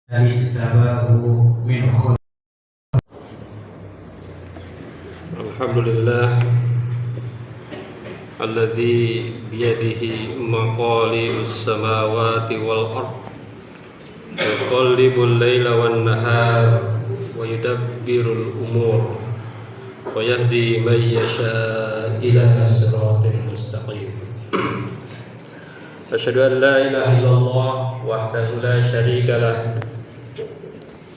اجتباه من خلق. الحمد لله الذي بيده مقاليد السماوات والأرض يقلب الليل والنهار ويدبر الأمور ويهدي من يشاء إلى صراط مستقيم. أشهد أن لا إله إلا الله وحده لا شريك له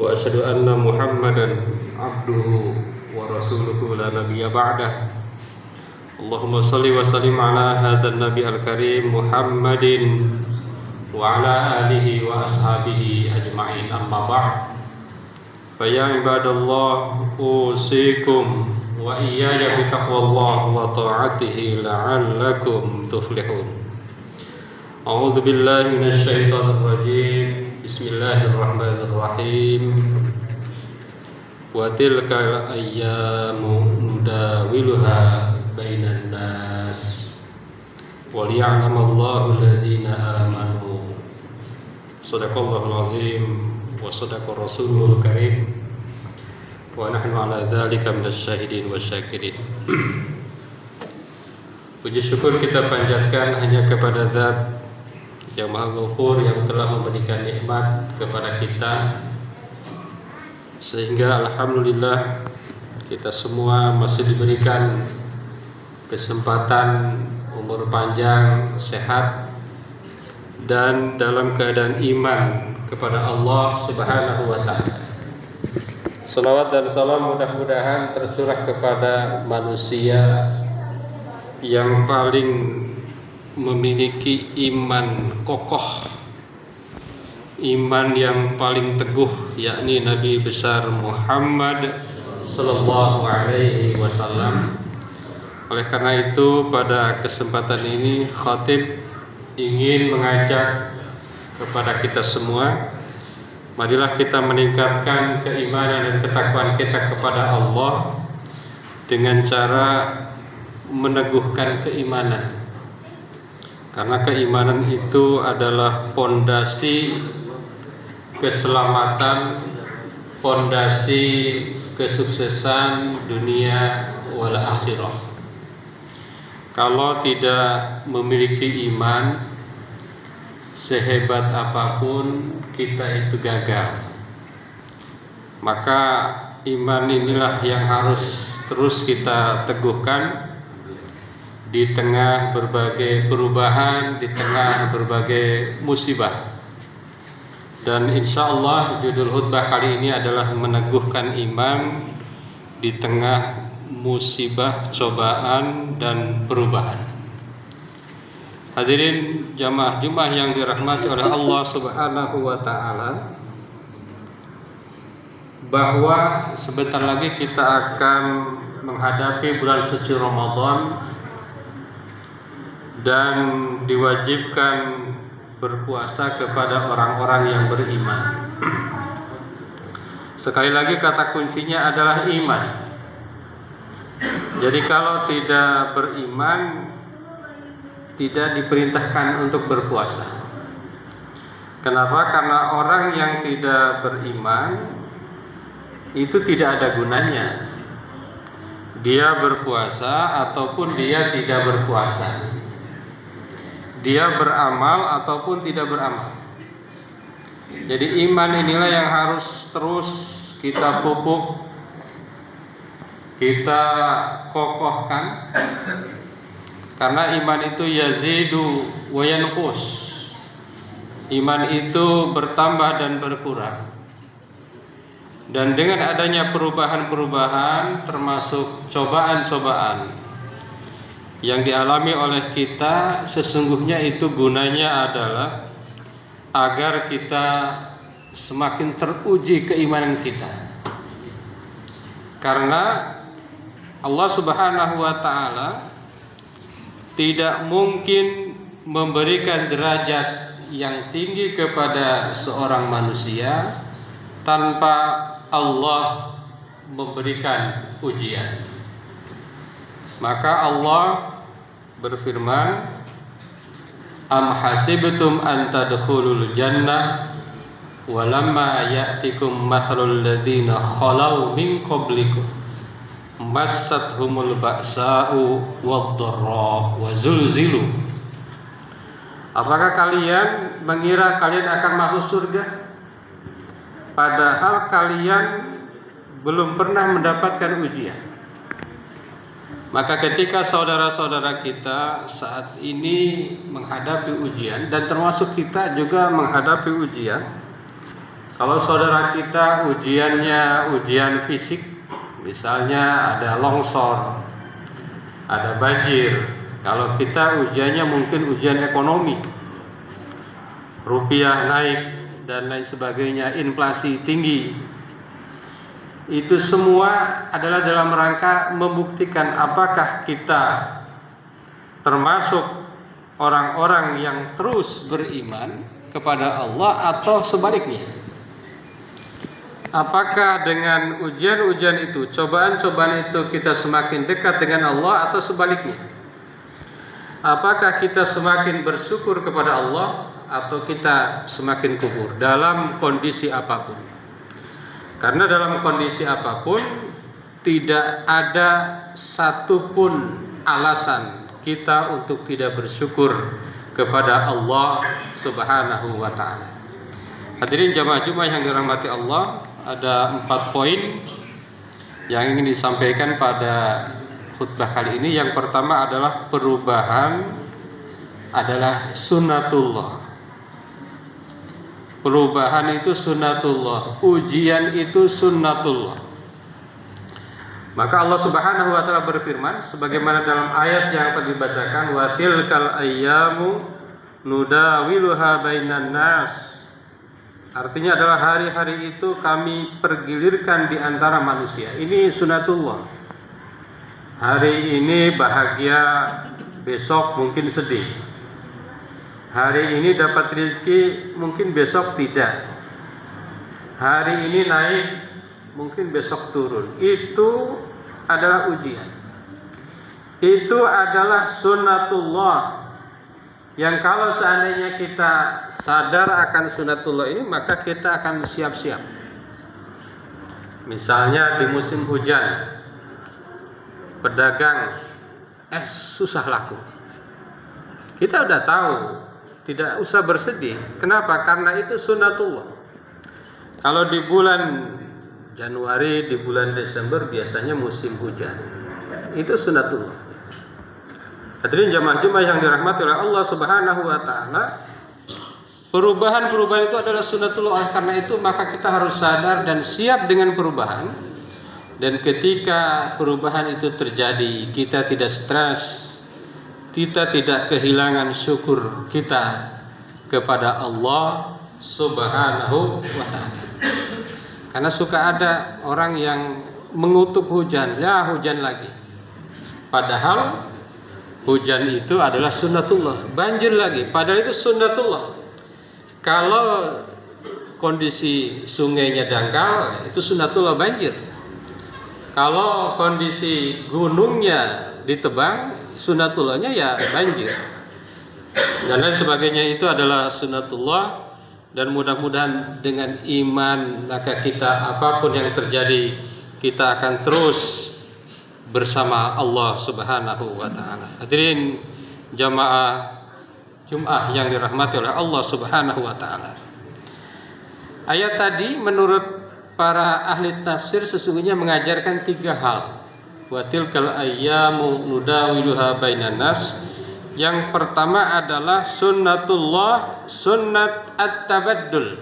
وأشهد أن محمدا عبده ورسوله لا نبي بعده. اللهم صل وسلم على هذا النبي الكريم محمد وعلى آله وأصحابه أجمعين. أما بعد، فيا عباد الله أوصيكم وإياي بتقوى الله وطاعته لعلكم تفلحون. أعوذ بالله من الشيطان الرجيم. بسم الله الرحمن الرحيم. وتلك الأيام نداولها بين الناس وليعلم الله الذين آمنوا. صدق الله العظيم وصدق رسوله الكريم ونحن على ذلك من الشاهدين والشاكرين. Puji syukur kita panjatkan hanya kepada Zat yang Maha Ghafur, yang telah memberikan nikmat kepada kita, sehingga alhamdulillah kita semua masih diberikan kesempatan umur panjang, sehat, dan dalam keadaan iman kepada Allah Subhanahu wa Ta'ala. Salawat dan salam mudah-mudahan tercurah kepada manusia yang paling memiliki iman kokoh, iman yang paling teguh, yakni Nabi besar Muhammad sallallahu alaihi wasallam. Oleh karena itu, pada kesempatan ini khatib ingin mengajak kepada kita semua, marilah kita meningkatkan keimanan dan ketakwaan kita kepada Allah dengan cara meneguhkan keimanan. Karena keimanan itu adalah pondasi keselamatan, pondasi kesuksesan dunia wal akhirah. Kalau tidak memiliki iman, sehebat apapun kita itu gagal. Maka iman inilah yang harus terus kita teguhkan di tengah berbagai perubahan, di tengah berbagai musibah. Dan insya Allah judul khutbah kali ini adalah meneguhkan iman di tengah musibah, cobaan, dan perubahan. Hadirin jamaah Jumat yang dirahmati oleh Allah Subhanahu wa Ta'ala, bahwa sebentar lagi kita akan menghadapi bulan suci Ramadan dan diwajibkan berpuasa kepada orang-orang yang beriman. Sekali lagi kata kuncinya adalah iman. Jadi kalau tidak beriman, tidak diperintahkan untuk berpuasa. Kenapa? Karena orang yang tidak beriman itu tidak ada gunanya dia berpuasa ataupun dia tidak berpuasa, dia beramal ataupun tidak beramal. Jadi iman inilah yang harus terus kita pupuk, kita kokohkan. Karena iman itu yazidu wa yanqus. Iman itu bertambah dan berkurang. Dan dengan adanya perubahan-perubahan, termasuk cobaan-cobaan yang dialami oleh kita, sesungguhnya itu gunanya adalah agar kita semakin teruji keimanan kita. Karena Allah Subhanahu wa Ta'ala tidak mungkin memberikan derajat yang tinggi kepada seorang manusia tanpa Allah memberikan ujian. Maka Allah berfirman, Am hasibtum an tadkhulul jannah walamma ya'tikum mathalul ladzina khalau min qablikum massathumul ba'sa'u wad-dharra wa zulzilu. Apakah kalian mengira kalian akan masuk surga padahal kalian belum pernah mendapatkan ujian? Maka ketika saudara-saudara kita saat ini menghadapi ujian, dan termasuk kita juga menghadapi ujian, kalau saudara kita ujiannya ujian fisik, misalnya ada longsor, ada banjir. Kalau kita ujiannya mungkin ujian ekonomi, rupiah naik dan lain sebagainya, inflasi tinggi. Itu semua adalah dalam rangka membuktikan apakah kita termasuk orang-orang yang terus beriman kepada Allah atau sebaliknya. Apakah dengan ujian-ujian itu, cobaan-cobaan itu kita semakin dekat dengan Allah atau sebaliknya? Apakah kita semakin bersyukur kepada Allah atau kita semakin kubur dalam kondisi apapun? Karena dalam kondisi apapun tidak ada satupun alasan kita untuk tidak bersyukur kepada Allah Subhanahu wa ta'ala. Hadirin jamaah Jumat yang dirahmati Allah, ada 4 poin yang ingin disampaikan pada khutbah kali ini. Yang pertama adalah perubahan adalah sunnatullah. Perubahan itu sunnatullah, ujian itu sunnatullah. Maka Allah Subhanahu wa ta'ala berfirman sebagaimana dalam ayat yang akan dibacakan, wa tilkal ayyamu nudawiluha bainan nas. Artinya adalah hari-hari itu kami pergilirkan di antara manusia. Ini sunnatullah. Hari ini bahagia, besok mungkin sedih. Hari ini dapat rezeki, mungkin besok tidak. Hari ini naik, mungkin besok turun. Itu adalah ujian. Itu adalah sunnatullah. Yang kalau seandainya kita sadar akan sunnatullah ini, maka kita akan siap-siap. Misalnya di musim hujan, pedagang susah laku. Kita udah tahu, tidak usah bersedih. Kenapa? Karena itu sunnatullah. Kalau di bulan Januari, di bulan Desember biasanya musim hujan. Itu sunnatullah. Hadirin jamaah Jumat yang dirahmati oleh Allah Subhanahu wa ta'ala, perubahan-perubahan itu adalah sunnatullah. Oleh karena itu maka kita harus sadar dan siap dengan perubahan. Dan ketika perubahan itu terjadi, kita tidak stres, kita tidak kehilangan syukur kita kepada Allah Subhanahu wa ta'ala. Karena suka ada orang yang mengutuk hujan, ya hujan lagi. Padahal hujan itu adalah sunnatullah. Banjir lagi, padahal itu sunnatullah. Kalau kondisi sungainya dangkal, itu sunnatullah banjir. Kalau kondisi gunungnya ditebang, sunnatullahnya ya banjir. Dan lain sebagainya itu adalah sunnatullah. Dan mudah-mudahan dengan iman maka kita apapun yang terjadi, kita akan terus bersama Allah Subhanahu wa ta'ala. Hadirin jamaah Jum'ah yang dirahmati oleh Allah Subhanahu wa ta'ala. Ayat tadi menurut para ahli tafsir sesungguhnya mengajarkan 3 hal. Wa tilkal ayyamu nudawiluha bainan nas. Yang pertama adalah sunnatullah, sunnat at-tabaddul.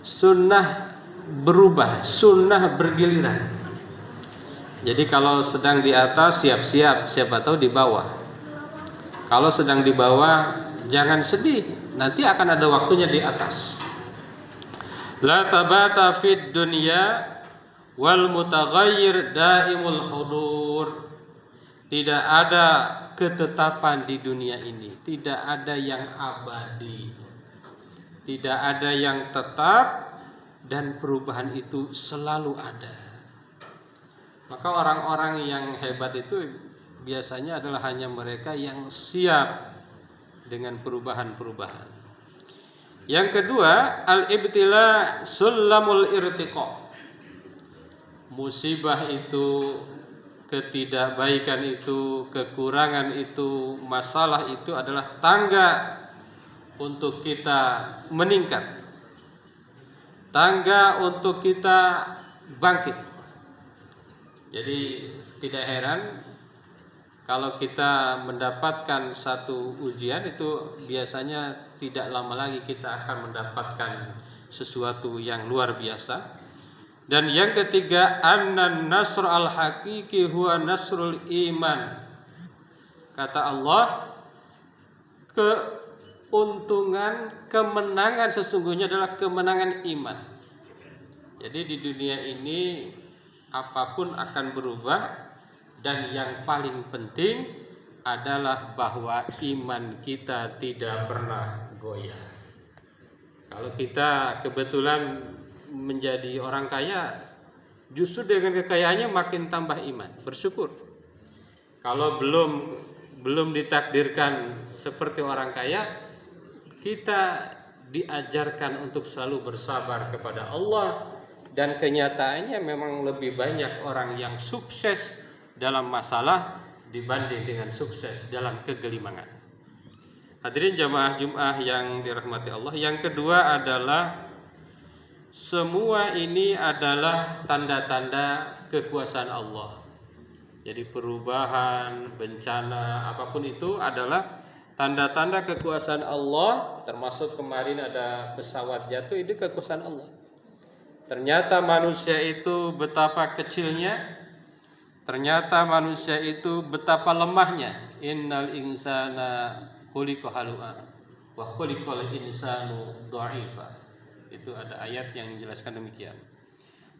Sunnah berubah, sunnah bergiliran. Jadi kalau sedang di atas siap-siap, siapa tahu di bawah. Kalau sedang di bawah jangan sedih, nanti akan ada waktunya di atas. La thabata fid dunya wal mutaghayyir daimul hudur. Tidak ada ketetapan di dunia ini, tidak ada yang abadi, tidak ada yang tetap, dan perubahan itu selalu ada. Maka orang-orang yang hebat itu biasanya adalah hanya mereka yang siap dengan perubahan-perubahan, Yang kedua, al-ibtila sulamul irtiqa. Musibah itu, ketidakbaikan itu, kekurangan itu, masalah itu adalah tangga untuk kita meningkat, tangga untuk kita bangkit. Jadi tidak heran kalau kita mendapatkan satu ujian itu biasanya tidak lama lagi kita akan mendapatkan sesuatu yang luar biasa. Dan yang ketiga, annan nasr al-haqiqi huwa nasrul iman. Kata Allah, keuntungan, kemenangan sesungguhnya adalah kemenangan iman. Jadi di dunia ini apapun akan berubah, dan yang paling penting adalah bahwa iman kita tidak pernah goyah. Kalau kita kebetulan menjadi orang kaya, justru dengan kekayaannya makin tambah iman, bersyukur. Kalau belum ditakdirkan seperti orang kaya, kita diajarkan untuk selalu bersabar kepada Allah, dan kenyataannya memang lebih banyak orang yang sukses dalam masalah dibanding dengan sukses dalam kegelimangan. Hadirin jamaah Jumat yang dirahmati Allah, yang kedua adalah semua ini adalah tanda-tanda kekuasaan Allah. Jadi perubahan, bencana, apapun itu adalah tanda-tanda kekuasaan Allah. Termasuk kemarin ada pesawat jatuh, itu kekuasaan Allah. Ternyata manusia itu betapa kecilnya, ternyata manusia itu betapa lemahnya. Innal insana khuliqa halu'a wa khuliqal insanu dha'ifa. Itu ada ayat yang menjelaskan demikian.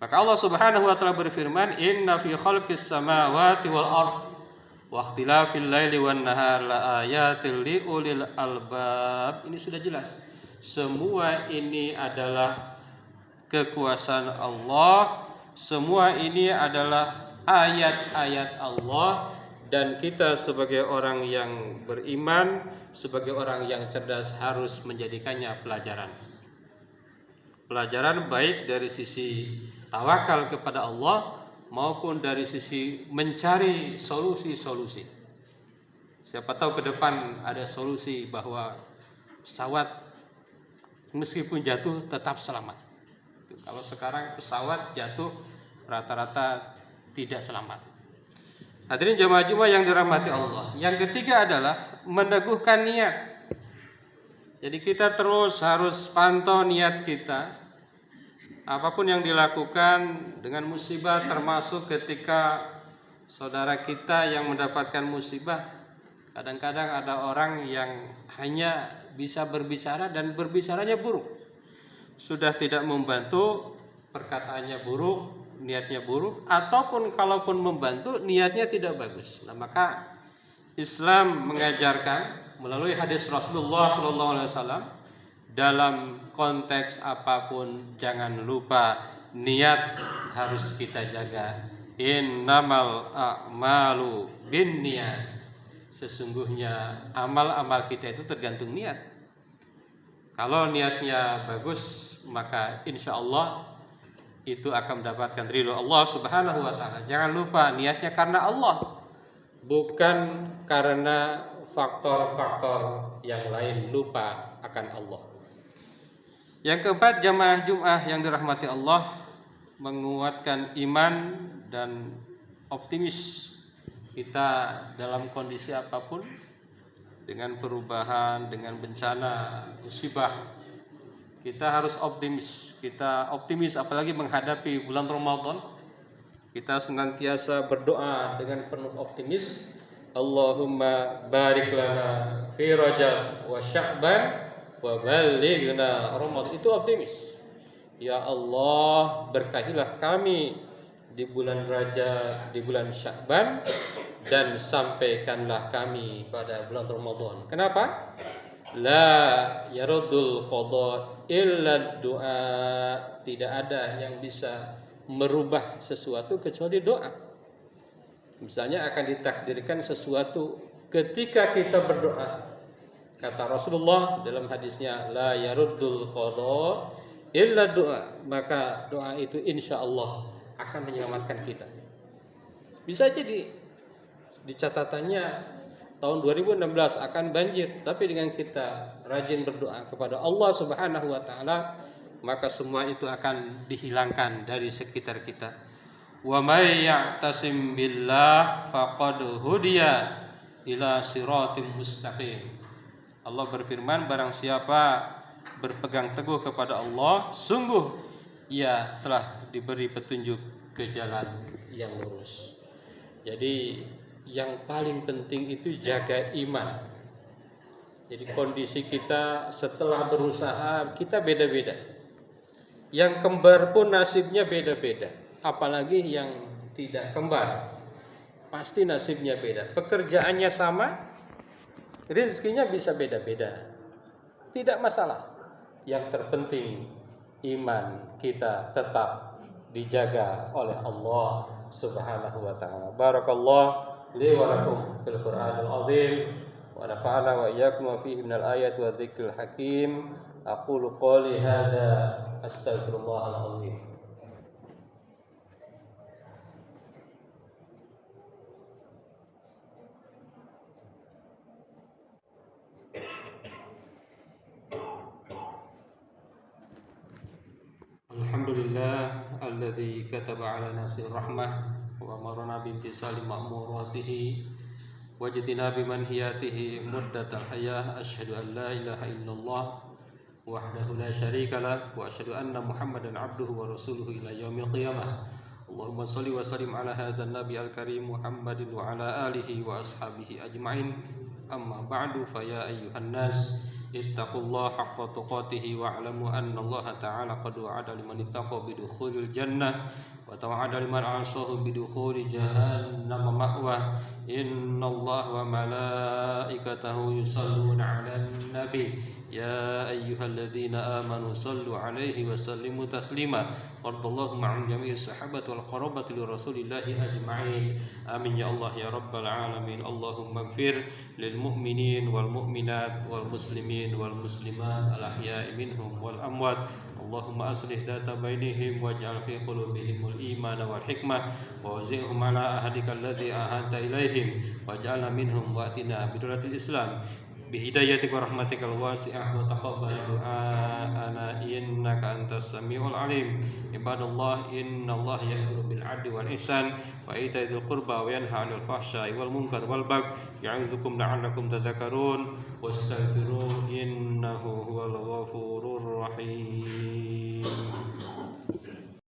Maka Allah Subhanahu wa taala berfirman, "Inna fi khalqis samawati wal ard wa ikhtilafil laili wan nahar la ayatil liulil albab." Ini sudah jelas. Semua ini adalah kekuasaan Allah, semua ini adalah ayat-ayat Allah, dan kita sebagai orang yang beriman, sebagai orang yang cerdas harus menjadikannya pelajaran. Pelajaran baik dari sisi tawakal kepada Allah maupun dari sisi mencari solusi-solusi. Siapa tahu ke depan ada solusi bahwa pesawat meskipun jatuh tetap selamat. Kalau sekarang pesawat jatuh rata-rata tidak selamat. Hadirin jamaah Jumat yang dirahmati Allah. Yang ketiga adalah meneguhkan niat. Jadi kita terus harus pantau niat kita. Apapun yang dilakukan dengan musibah, termasuk ketika saudara kita yang mendapatkan musibah. Kadang-kadang ada orang yang hanya bisa berbicara dan berbicaranya buruk. Sudah tidak membantu, perkataannya buruk, niatnya buruk, ataupun kalaupun membantu niatnya tidak bagus. Nah, maka Islam mengajarkan melalui hadis Rasulullah SAW, dalam konteks apapun jangan lupa niat harus kita jaga. Innamal a'malu binniyat. Sesungguhnya amal-amal kita itu tergantung niat. Kalau niatnya bagus, maka insya Allah itu akan mendapatkan ridho Allah Subhanahu wa taala. Jangan lupa niatnya karena Allah, bukan karena faktor-faktor yang lain, lupa akan Allah. Yang keempat, jamaah Jumat yang dirahmati Allah, menguatkan iman dan optimis kita dalam kondisi apapun, dengan perubahan, dengan bencana, musibah. Kita harus optimis. Kita optimis apalagi menghadapi bulan Ramadan. Kita senantiasa berdoa dengan penuh optimis. Allahumma barik lana fi Rajab wa Sya'ban wa ballighna Ramadan. Itu optimis. Ya Allah, berkahilah kami di bulan Rajab, di bulan Sya'ban, dan sampaikanlah kami pada bulan Ramadan. Kenapa? La yaruddul qada illa du'a. Tidak ada yang bisa merubah sesuatu kecuali doa. Misalnya akan ditakdirkan sesuatu, ketika kita berdoa, Kata Rasulullah dalam hadisnya, la yaruddul qada illa doa. Maka doa itu insya Allah akan menyelamatkan kita. Bisa jadi di catatannya tahun 2016 akan banjir, tapi dengan kita rajin berdoa kepada Allah Subhanahu wa taala, maka semua itu akan dihilangkan dari sekitar kita. Wa may ya'tasim billah faqad hudiya ila siratim mustaqim. Allah berfirman, barang siapa berpegang teguh kepada Allah, sungguh ia telah diberi petunjuk ke jalan yang lurus. Jadi yang paling penting itu jaga iman. Jadi kondisi kita setelah berusaha, kita beda-beda. Yang kembar pun nasibnya beda-beda. Apalagi yang tidak kembar, pasti nasibnya beda. Pekerjaannya sama, rezekinya bisa beda-beda. Tidak masalah. Yang terpenting iman kita tetap dijaga oleh Allah Subhanahu wa taala. Barakallahu li wa lakum fil Qur'anil azim wa nafa'ana wa iyyakum wa fihi minal ayati wa dzikril hakim. Aqulu qouli hadza astaghfirullahal azim. Alhamdulillah alladzi kataba ala nafsi rahmah wa amarna bi imtisali ma'muratihi wajtina bi manhiyatihi muddatal hayah. Asyhadu an la ilaha illallah wahdahu la syarika lah wa asyhadu anna Muhammadan abduhu wa rasuluhu ila yaumil qiyamah. Allahumma shalli wa sallim ala hadzal nabi al-karim Muhammadin wa ala alihi wa ashabihi ajma'in. Amma ba'du, fa ya ayyuhan nas ittaqullaha haqqa tuqatih wa'lamu anna Allah ta'ala qad wa'ada liman ittaqa bidukhulil jannah wa tawa'ada liman 'asahu bidukhuli jahannam ma'wa. Innallaha wa malaikatahu yusalluna 'alan nabi ya ayyuhalladzina amanu sallu 'alaihi wa sallimu taslima. Wardallahu ma'an jami'i sahabati wal qarabati li rasulillahi ajma'in. Amin ya Allah ya rabbal alamin. Allahumma ighfir lil mu'minin wal mu'minat wal muslimin wal muslimat al ahya'i minhum wal amwat. Allahumma aslih data bainihim waj'al fi qulubihimul iman wal hikmah wa wazihum ala ahadika alladhi ahanta ilaihim waj'alna minhum wa atina bidulatil islam bihidayatik wa rahmatikal wasi'ah wa taqabbal du'aana innaka antas samiul alim. Ibadallah, innallaha ya'muru bil 'adli wal ihsan wa ita'i dzil qurba wa yanha 'anil fahsya'i wal munkar wal baghi ya'idzukum la'allakum tadhakkarun wastaghfiruhu innahu huwal ghafurur rahim.